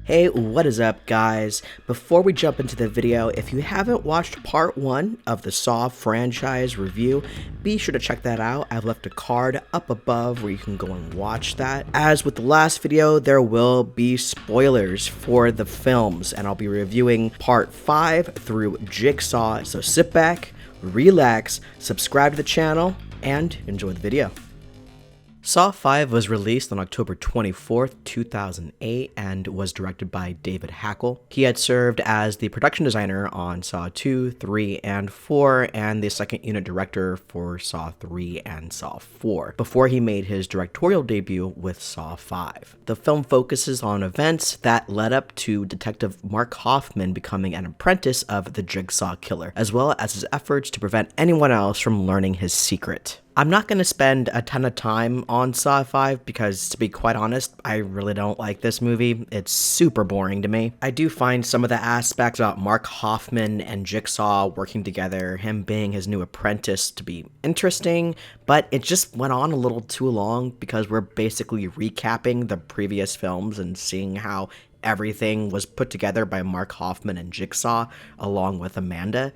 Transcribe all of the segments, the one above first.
Hey, what is up, guys? Before we jump into the video, if you haven't watched part 1 of the Saw franchise review, be sure to check that out. I've left a card up above where you can go and watch that. As with the last video, there will be spoilers for the films, and I'll be reviewing part 5 through Jigsaw, so sit back, relax, subscribe to the channel, and enjoy the video. Saw 5 was released on October 24th, 2008, and was directed by David Hackle. He had served as the production designer on Saw 2, 3, and 4, and the second unit director for Saw 3 and Saw 4, before he made his directorial debut with Saw 5. The film focuses on events that led up to Detective Mark Hoffman becoming an apprentice of the Jigsaw Killer, as well as his efforts to prevent anyone else from learning his secret. I'm not going to spend a ton of time on Saw 5 because, to be quite honest, I really don't like this movie. It's super boring to me. I do find some of the aspects about Mark Hoffman and Jigsaw working together, him being his new apprentice, to be interesting, but it just went on a little too long because we're basically recapping the previous films and seeing how everything was put together by Mark Hoffman and Jigsaw along with Amanda.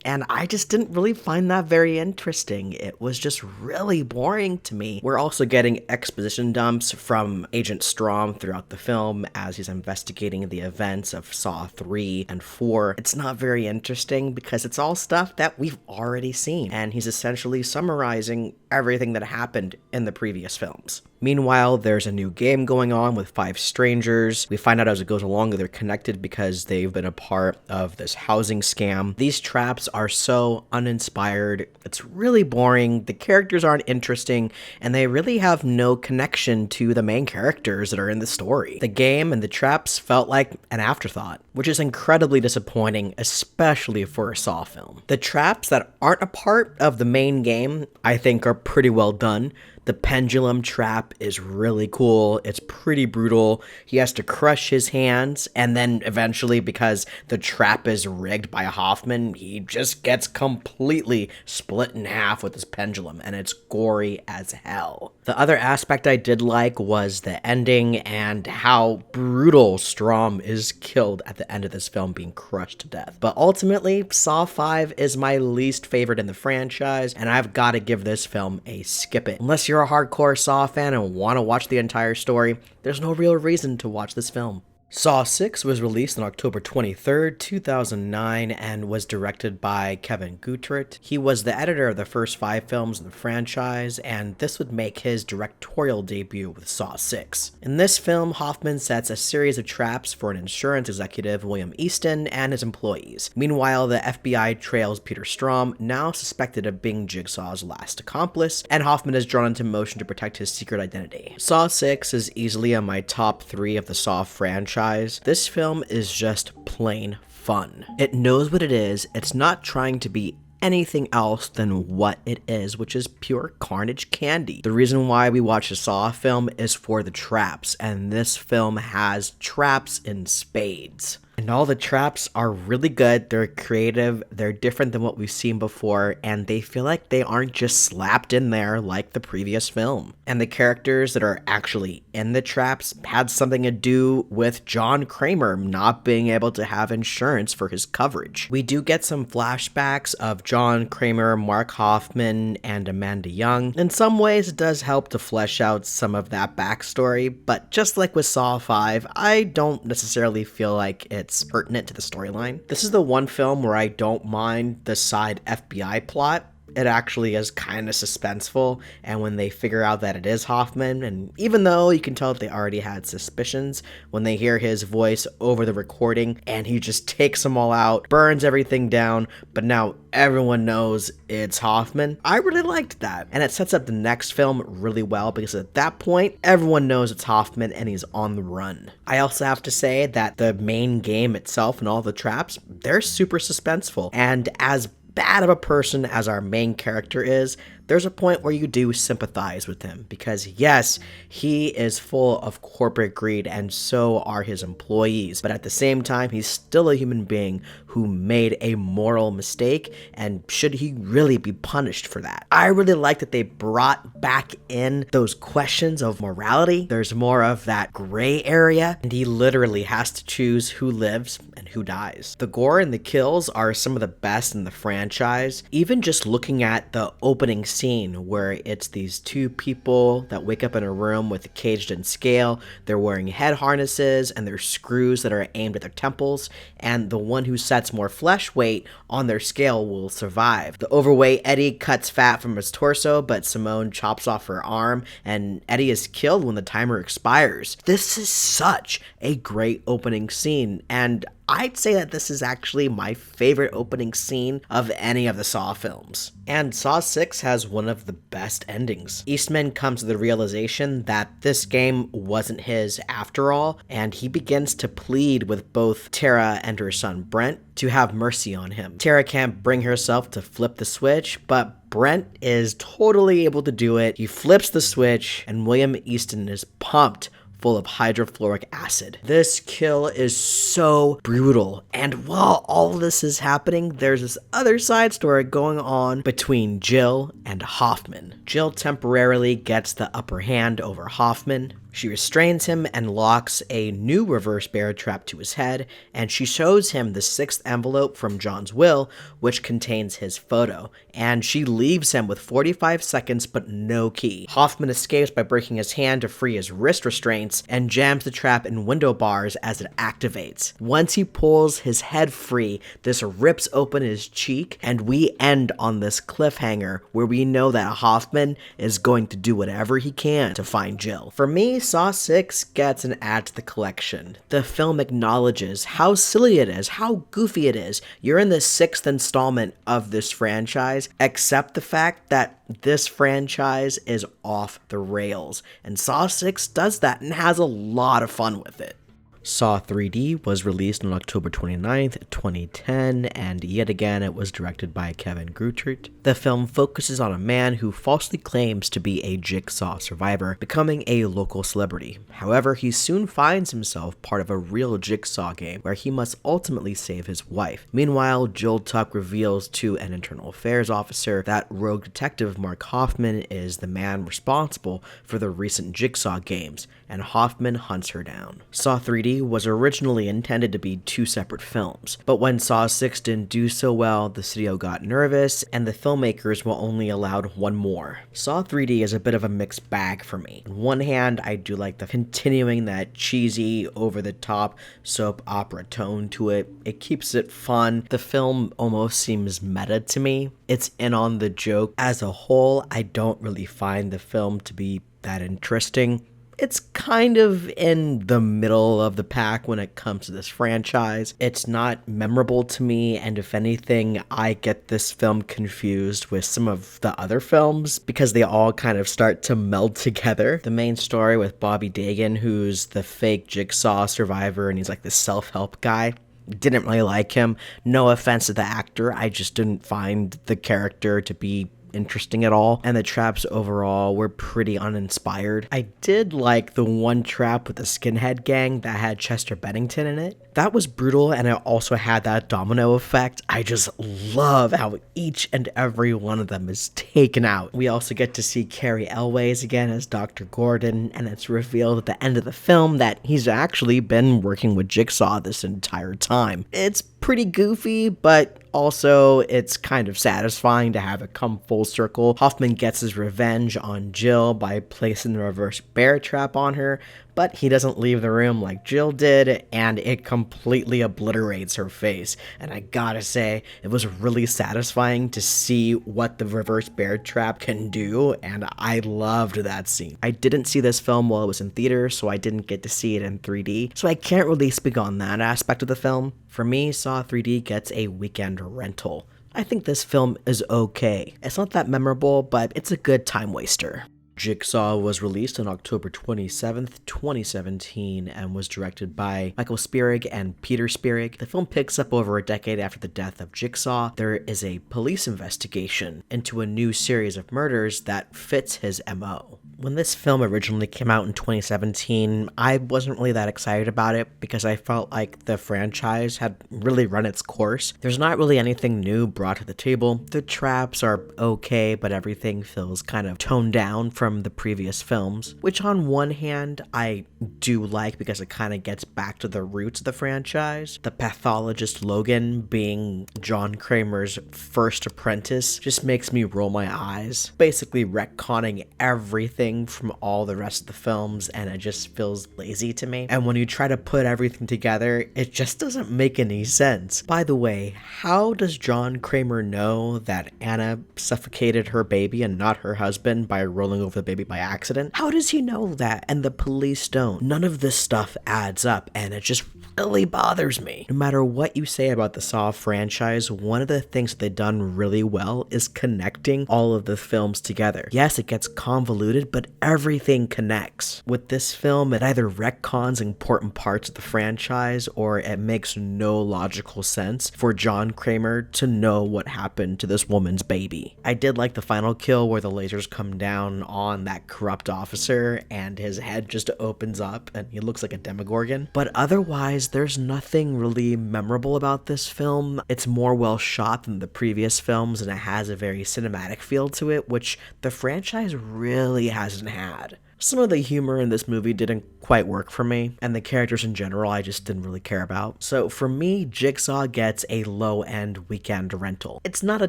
And I just didn't really find that very interesting. It was just really boring to me. We're also getting exposition dumps from Agent Strom throughout the film as he's investigating the events of Saw 3 and 4. It's not very interesting because it's all stuff that we've already seen, and he's essentially summarizing everything that happened in the previous films. Meanwhile, there's a new game going on with 5 strangers. We find out as it goes along that they're connected because they've been a part of this housing scam. These traps are so uninspired. It's really boring. The characters aren't interesting, and they really have no connection to the main characters that are in the story. The game and the traps felt like an afterthought, which is incredibly disappointing, especially for a Saw film. The traps that aren't a part of the main game, I think, are pretty well done. The pendulum trap is really cool. It's pretty brutal. He has to crush his hands, and then eventually, because the trap is rigged by Hoffman, he just gets completely split in half with his pendulum, and it's gory as hell. The other aspect I did like was the ending and how brutal Strom is killed at the end of this film, being crushed to death. But ultimately, Saw 5 is my least favorite in the franchise, and I've got to give this film a skip it. Unless you're a hardcore Saw fan and want to watch the entire story, there's no real reason to watch this film. Saw 6 was released on October 23rd, 2009, and was directed by Kevin Guttert. He was the editor of the first 5 films in the franchise, and this would make his directorial debut with Saw 6. In this film, Hoffman sets a series of traps for an insurance executive, William Easton, and his employees. Meanwhile, the FBI trails Peter Strom, now suspected of being Jigsaw's last accomplice, and Hoffman is drawn into motion to protect his secret identity. Saw 6 is easily on my top 3 of the Saw franchise. This film is just plain fun. It knows what it is. It's not trying to be anything else than what it is, which is pure carnage candy. The reason why we watch a Saw film is for the traps, and this film has traps in spades. And all the traps are really good, they're creative, they're different than what we've seen before, and they feel like they aren't just slapped in there like the previous film. And the characters that are actually in the traps had something to do with John Kramer not being able to have insurance for his coverage. We do get some flashbacks of John Kramer, Mark Hoffman, and Amanda Young. In some ways, it does help to flesh out some of that backstory, but just like with Saw 5, I don't necessarily feel like it's pertinent to the storyline. This is the one film where I don't mind the side FBI plot. It actually is kind of suspenseful, and when they figure out that it is Hoffman, and even though you can tell that they already had suspicions, when they hear his voice over the recording and he just takes them all out, burns everything down, but now everyone knows it's Hoffman, I really liked that. And it sets up the next film really well because at that point, everyone knows it's Hoffman and he's on the run. I also have to say that the main game itself and all the traps, they're super suspenseful, and as bad of a person as our main character is, there's a point where you do sympathize with him because, yes, he is full of corporate greed and so are his employees. But at the same time, he's still a human being who made a moral mistake, and should he really be punished for that? I really like that they brought back in those questions of morality. There's more of that gray area, and he literally has to choose who lives and who dies. The gore and the kills are some of the best in the franchise. Even just looking at the opening scene where it's these two people that wake up in a room with a caged in scale, they're wearing head harnesses and there's screws that are aimed at their temples, and the one who sets more flesh weight on their scale will survive. The overweight Eddie cuts fat from his torso, but Simone chops off her arm, and Eddie is killed when the timer expires. This is such a great opening scene, and I'd say that this is actually my favorite opening scene of any of the Saw films. And Saw 6 has one of the best endings. Eastman comes to the realization that this game wasn't his after all, and he begins to plead with both Tara and her son Brent to have mercy on him. Tara can't bring herself to flip the switch, but Brent is totally able to do it. He flips the switch, and William Easton is pumped full of hydrofluoric acid. This kill is so brutal, and while all this is happening, there's this other side story going on between Jill and Hoffman. Jill temporarily gets the upper hand over Hoffman. She restrains him and locks a new reverse bear trap to his head, and she shows him the 6th envelope from John's will, which contains his photo, and she leaves him with 45 seconds but no key. Hoffman escapes by breaking his hand to free his wrist restraints and jams the trap in window bars as it activates. Once he pulls his head free, this rips open his cheek, and we end on this cliffhanger where we know that Hoffman is going to do whatever he can to find Jill. For me, Saw 6 gets an add to the collection. The film acknowledges how silly it is, how goofy it is. You're in the 6th installment of this franchise. Accept the fact that this franchise is off the rails, and Saw 6 does that and has a lot of fun with it. Saw 3D was released on October 29th, 2010, and yet again it was directed by Kevin Greutert. The film focuses on a man who falsely claims to be a Jigsaw survivor, becoming a local celebrity. However, he soon finds himself part of a real Jigsaw game where he must ultimately save his wife. Meanwhile, Joel Tuck reveals to an internal affairs officer that rogue detective Mark Hoffman is the man responsible for the recent Jigsaw games, and Hoffman hunts her down. Saw 3D was originally intended to be 2 separate films, but when Saw 6 didn't do so well, the studio got nervous and the filmmakers were only allowed one more. Saw 3D is a bit of a mixed bag for me. On one hand, I do like the continuing that cheesy, over-the-top soap opera tone to it. It keeps it fun. The film almost seems meta to me. It's in on the joke. As a whole, I don't really find the film to be that interesting. It's kind of in the middle of the pack when it comes to this franchise. It's not memorable to me, and if anything, I get this film confused with some of the other films because they all kind of start to meld together. The main story with Bobby Dagan, who's the fake Jigsaw survivor, and he's like the self-help guy. Didn't really like him. No offense to the actor, I just didn't find the character to be interesting at all, and the traps overall were pretty uninspired. I did like the one trap with the skinhead gang that had Chester Bennington in it. That was brutal, and it also had that domino effect. I just love how each and every one of them is taken out. We also get to see Cary Elwes again as Dr. Gordon, and it's revealed at the end of the film that he's actually been working with Jigsaw this entire time. It's pretty goofy, but also it's kind of satisfying to have it come full circle. Hoffman gets his revenge on Jill by placing the reverse bear trap on her, but he doesn't leave the room like Jill did, and it completely obliterates her face. And I gotta say, it was really satisfying to see what the reverse bear trap can do, and I loved that scene. I didn't see this film while it was in theaters, so I didn't get to see it in 3D, so I can't really speak on that aspect of the film. For me, Saw 3D gets a weekend rental. I think this film is okay. It's not that memorable, but it's a good time waster. Jigsaw was released on October 27th, 2017, and was directed by Michael Spierig and Peter Spierig. The film picks up over a decade after the death of Jigsaw. There is a police investigation into a new series of murders that fits his MO. When this film originally came out in 2017, I wasn't really that excited about it because I felt like the franchise had really run its course. There's not really anything new brought to the table. The traps are okay, but everything feels kind of toned down from the previous films, which on one hand I do like because it kind of gets back to the roots of the franchise. The pathologist Logan being John Kramer's first apprentice just makes me roll my eyes, basically retconning everything from all the rest of the films, and it just feels lazy to me. And when you try to put everything together, it just doesn't make any sense. By the way, how does John Kramer know that Anna suffocated her baby and not her husband by rolling over the baby by accident? How does he know that and the police don't? None of this stuff adds up, and it just really bothers me. No matter what you say about the Saw franchise, one of the things they've done really well is connecting all of the films together. Yes, it gets convoluted, but everything connects. With this film, it either retcons important parts of the franchise or it makes no logical sense for John Kramer to know what happened to this woman's baby. I did like the final kill where the lasers come down on that corrupt officer and his head just opens up and he looks like a Demogorgon. But otherwise, there's nothing really memorable about this film. It's more well shot than the previous films and it has a very cinematic feel to it, which the franchise really hasn't had. Some of the humor in this movie didn't quite work for me, and the characters in general I just didn't really care about. So for me, Jigsaw gets a low-end weekend rental. It's not a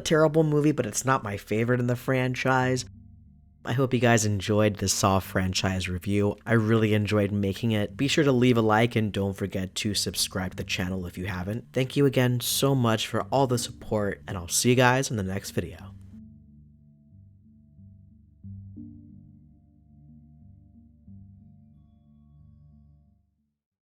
terrible movie, but it's not my favorite in the franchise. I hope you guys enjoyed this Saw franchise review. I really enjoyed making it. Be sure to leave a like and don't forget to subscribe to the channel if you haven't. Thank you again so much for all the support, and I'll see you guys in the next video.